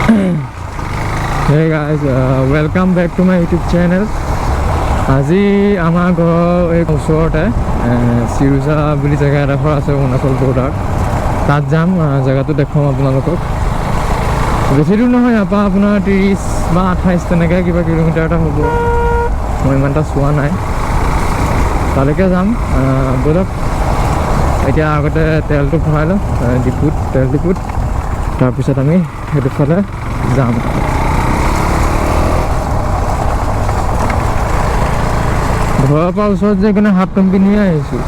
Hey guys, welcome back to my YouTube channel. আজি আমাৰ ঘৰৰ এই ওচৰতে Seijosa বুলি জেগা এডোখৰ আছে অৰুণাচল বৰ্ডাৰ। তাত যাম, জেগাটো দেখুৱাম আপোনালোকক। বেছি দূৰ নহয়, ইয়াৰ পৰা আপোনাৰ 30 বা 28 তেনেকৈ কিবা কিলোমিটাৰ এটা হ'ব। মই ইমান এটা চোৱা নাই, তালৈকে যাম। ব'লক এতিয়া আগতে তেলটো ভৰাই লওঁ তেল ডিপুত, তাৰপিছত আমি সেইটো ফালে যাম। ঘৰৰ পৰা ওচৰত যে সেইকাৰণে হাফ পেণ্ট পিন্ধিয়ে আহিছোঁ।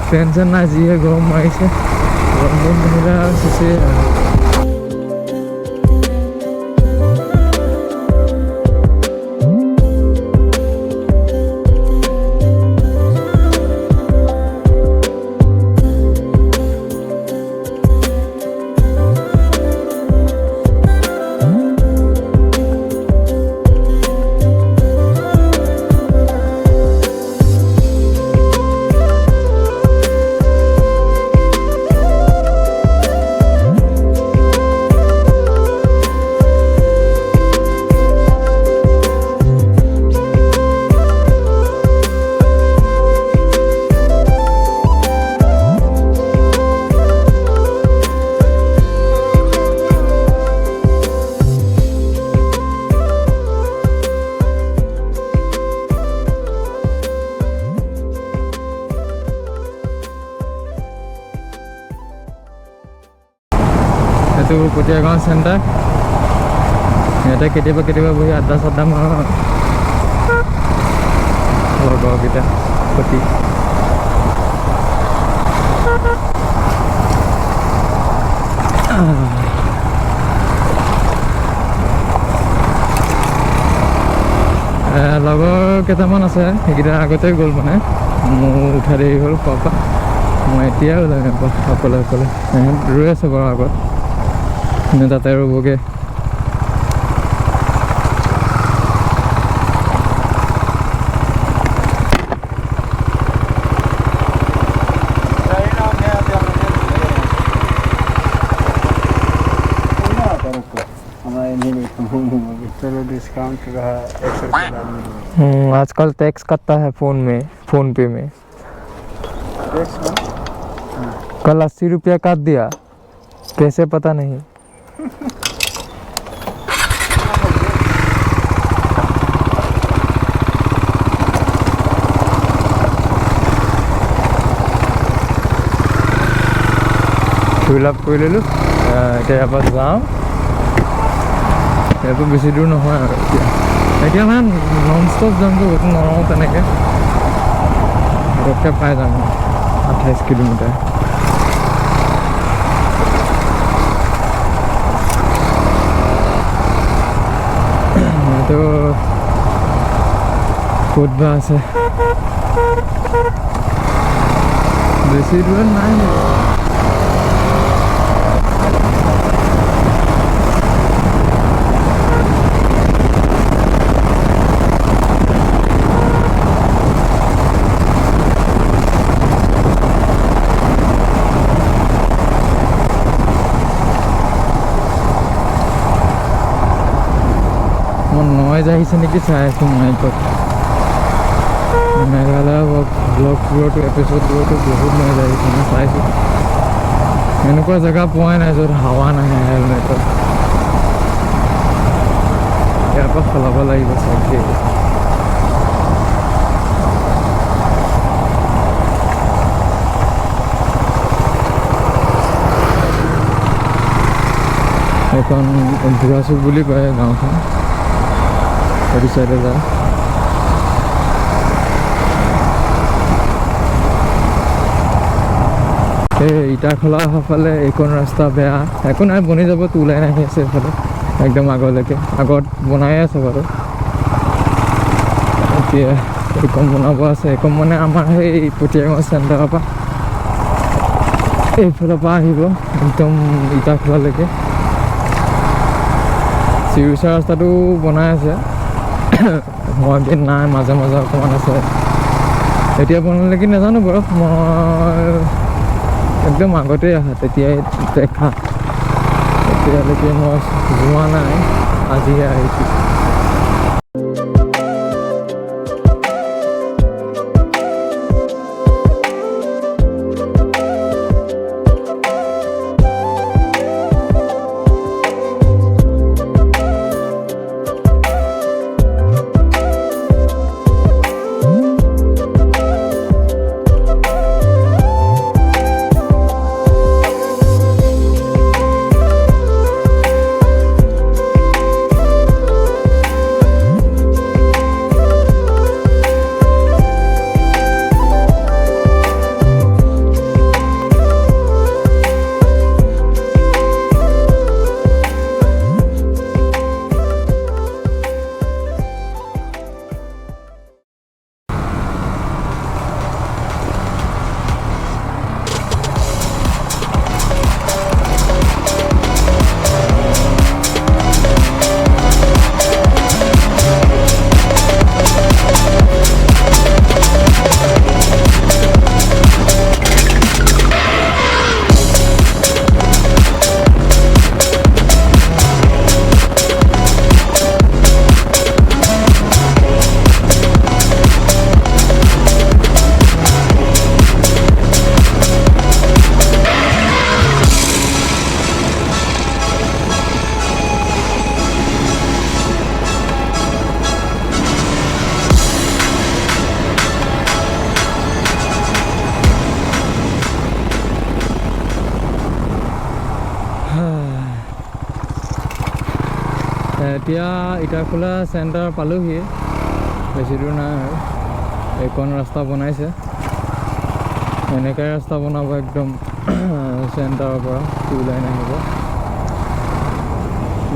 টেনশ্যন নাই, যিহে গৰম মাৰিছে, গৰম পিন্ধিলে আৰু চেচেই আৰু। এইটো পটিয়াগাঁও চেণ্টাৰ। ইয়াতে কেতিয়াবা বহি আড্ডা চাড্ডা মাৰোঁ লগৰকেইটা প্ৰতি। লগৰ কেইটামান আছে, সেইকেইটা আগতে গ'ল, মানে মোৰ উঠা দেৰি হ'ল খোৱাৰ পৰা। মই এতিয়া ওলাই নাপাওঁ অকলে ৰৈ আছে বাৰু আগত, তাতে ৰ'বগৈ। आजकल टैक्स कटता है फोन पे में। कल 80 रुपया काट दिया, कैसे पता नहीं। ফিল আপ কৰি ল'লোঁ। এতিয়া ইয়াৰ পৰা যাওঁ। ইয়াতো বেছি দূৰ নহয় আৰু এতিয়া মানে নন ষ্টপ যামতো, ক'তো নৰওঁ তেনেকৈ, পটককৈ পাই যাম 28 কিলোমিটাৰ। তো ক'ত বা আছে, বেছি দূৰত নাই। নয়েজ আহিছে নেকি চাই আছোঁ মাইকত। মেঘালয় ব্লগবোৰতো এপিছ'ডবোৰতো বহুত নয়েজ আহিছে, মই চাইছোঁ। এনেকুৱা জেগা পোৱাই নাই য'ত হাৱা নাহে হেলমেটত। ইয়াৰ পৰা সলাব লাগিব চাগে। এখন বুঢ়াচুক বুলি কয় গাঁওখন, সেইটো চাইডে যায়। এই ইটাখোলা ফালে এইখন ৰাস্তা বেয়া, একো নাই, বনি যাব। ওলাই নাহি আছে এইফালে একদম আগলৈকে, আগত বনাই আছে বাৰু। এতিয়া এইখন বনাব আছে। এইখন মানে আমাৰ সেই পটিয়াগাঁও চেণ্টাৰৰ পৰা এইফালৰ পৰা আহিব একদম ইটাখোলালৈকে। Seijosa ৰাস্তাটো বনাই আছে, মই নাই, মাজে অকণমান আছে। এতিয়া বনালে কি নাজানো বাৰু, মই একদম আগতে আহা তেতিয়াই দেখা। এতিয়ালৈকে মই যোৱা নাই, আজিহে আহিছোঁ। এতিয়া ইটাখোলা চেণ্টাৰ পালোহি, বেছি দূৰ নাই আৰু। এইখন ৰাস্তা বনাইছে, এনেকৈ ৰাস্তা বনাব একদম চেণ্টাৰৰ পৰা 2 লাইন আহিব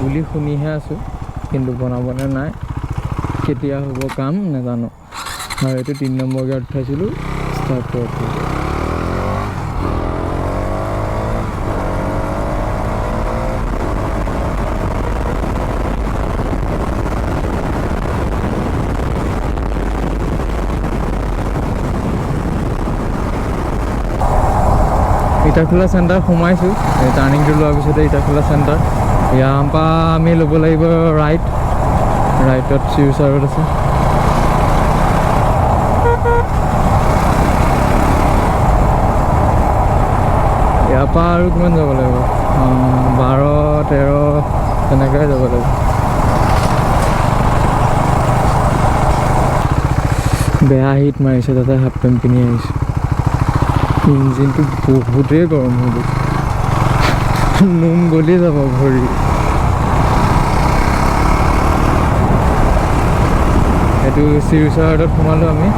বুলি শুনিহে আছোঁ, কিন্তু বনাবনে নাই, কেতিয়া হ'ব কাম নাজানো। আৰু এইটো 3 নম্বৰ গেট উঠাইছিলোঁ, ষ্টাৰ্ট কৰিছিলোঁ। ইটাখোলা চেণ্টাৰ সোমাইছোঁ, এই টাৰ্ণিংটো লোৱাৰ পিছতে ইটাখোলা চেণ্টাৰ। ইয়াৰ পৰা আমি ল'ব লাগিব ৰাইটত চিউচা ৰোড আছে। ইয়াৰ পৰা আৰু কিমান যাব লাগিব, 12-13 তেনেকৈ যাব লাগিব। বেয়া হিট মাৰিছে, তাতে হাফ পেণ্ট পিন্ধি আহিছোঁ। ইঞ্জিনটো বহুতেই গৰম হৈ গৈছে, নোম গলি যাব ভৰি। এইটো চিউচা ৰোডত সোমালোঁ আমি।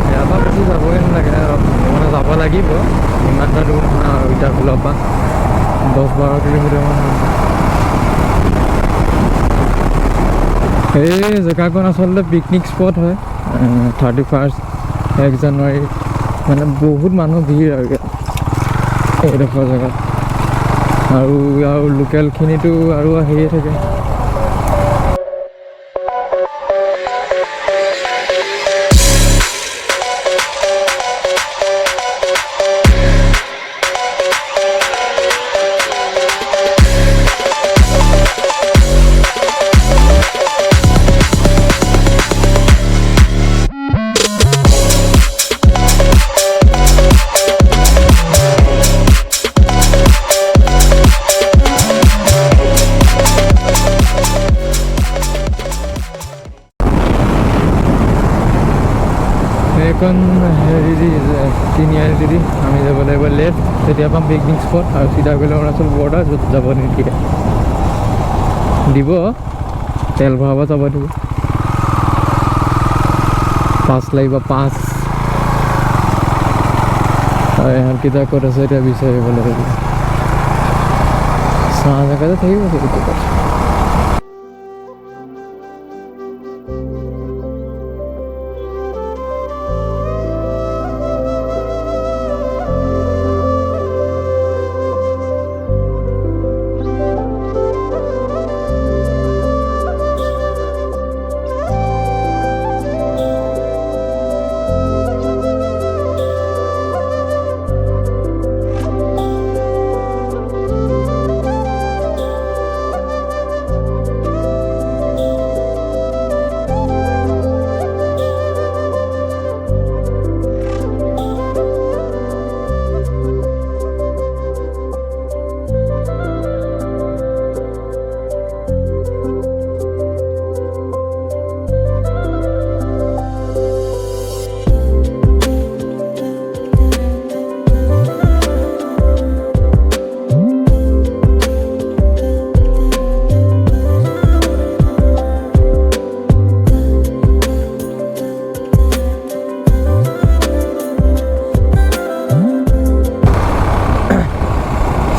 ইয়াৰ পৰা বেছি যাবই নালাগে, মানে যাব লাগিব, ইমানটা দূৰ নহয় আৰু ইটাখোলাৰ পৰা 10-12 কিলোমিটাৰমান। এই জেগাকণ আচলতে পিকনিক স্পট হয়। 1 জানুৱাৰী মানে বহুত মানুহ ভিৰ আৰু এইডোখৰ জেগাত, আৰু লোকেলখিনিতো আৰু আহিয়ে থাকে। এইখন তিনিআলি আমি যাব লাগিব লেফ্ট, তেতিয়া পাম পিকনিক স্পট, আৰু চিধা গ'লে অৰুণাচল বৰ্ডাৰ, য'ত যাব নিদিয়ে। দিব, তেল ভৰাব যাব দিব, পাছ লাগিব, পাছ। আৰু ইহঁতকেইটা ক'ত আছে এতিয়া বিচাৰিব লাগিব। চাহ জেগাতে থাকিব সেইটো ক'ত।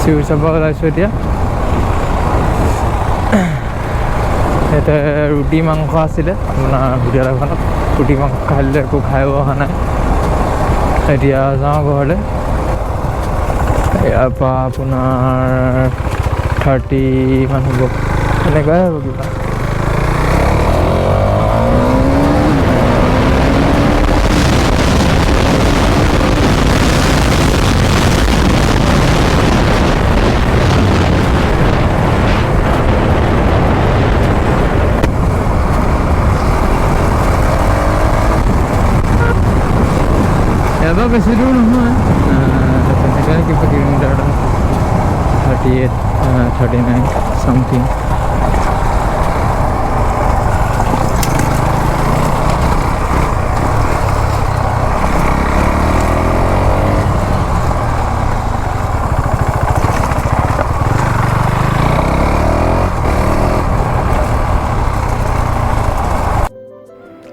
চিউচাৰ পৰা ওলাইছোঁ এতিয়া। ইয়াতে ৰুটি মাংস আছিলে আপোনাৰ হোটেল এখনত, ৰুটি মাংস খাই দিলে, একো খায়ো অহা নাই। এতিয়া যাওঁ ঘৰলৈ। ইয়াৰ পৰা আপোনাৰ 30 মান হ'ব, এনেকুৱাই হ'ব কিবা। ইয়াৰ বেছি দূৰ নহয়, তেনেকৈ কিবা kilometre 38, 39 something.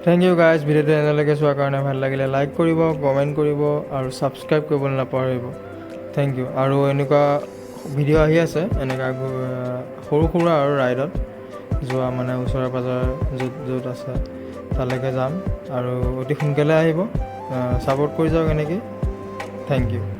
Thank you guys, ভিডিঅ'টো এনেলৈকে চোৱাৰ কাৰণে ভাল লাগিলে লাইক কৰিব, কমেণ্ট কৰিব আৰু ছাবস্ক্ৰাইব কৰিবলৈ নাপাহৰিব। Thank you. আৰু এনেকুৱা ভিডিঅ' আহি আছে, এনেকুৱা সৰু সুৰা আৰু ৰাইডত যোৱা, মানে ওচৰে পাঁজৰে য'ত আছে তালৈকে যাম আৰু অতি সোনকালে আহিব। ছাপোৰ্ট কৰি যাওক এনেকৈ। Thank U.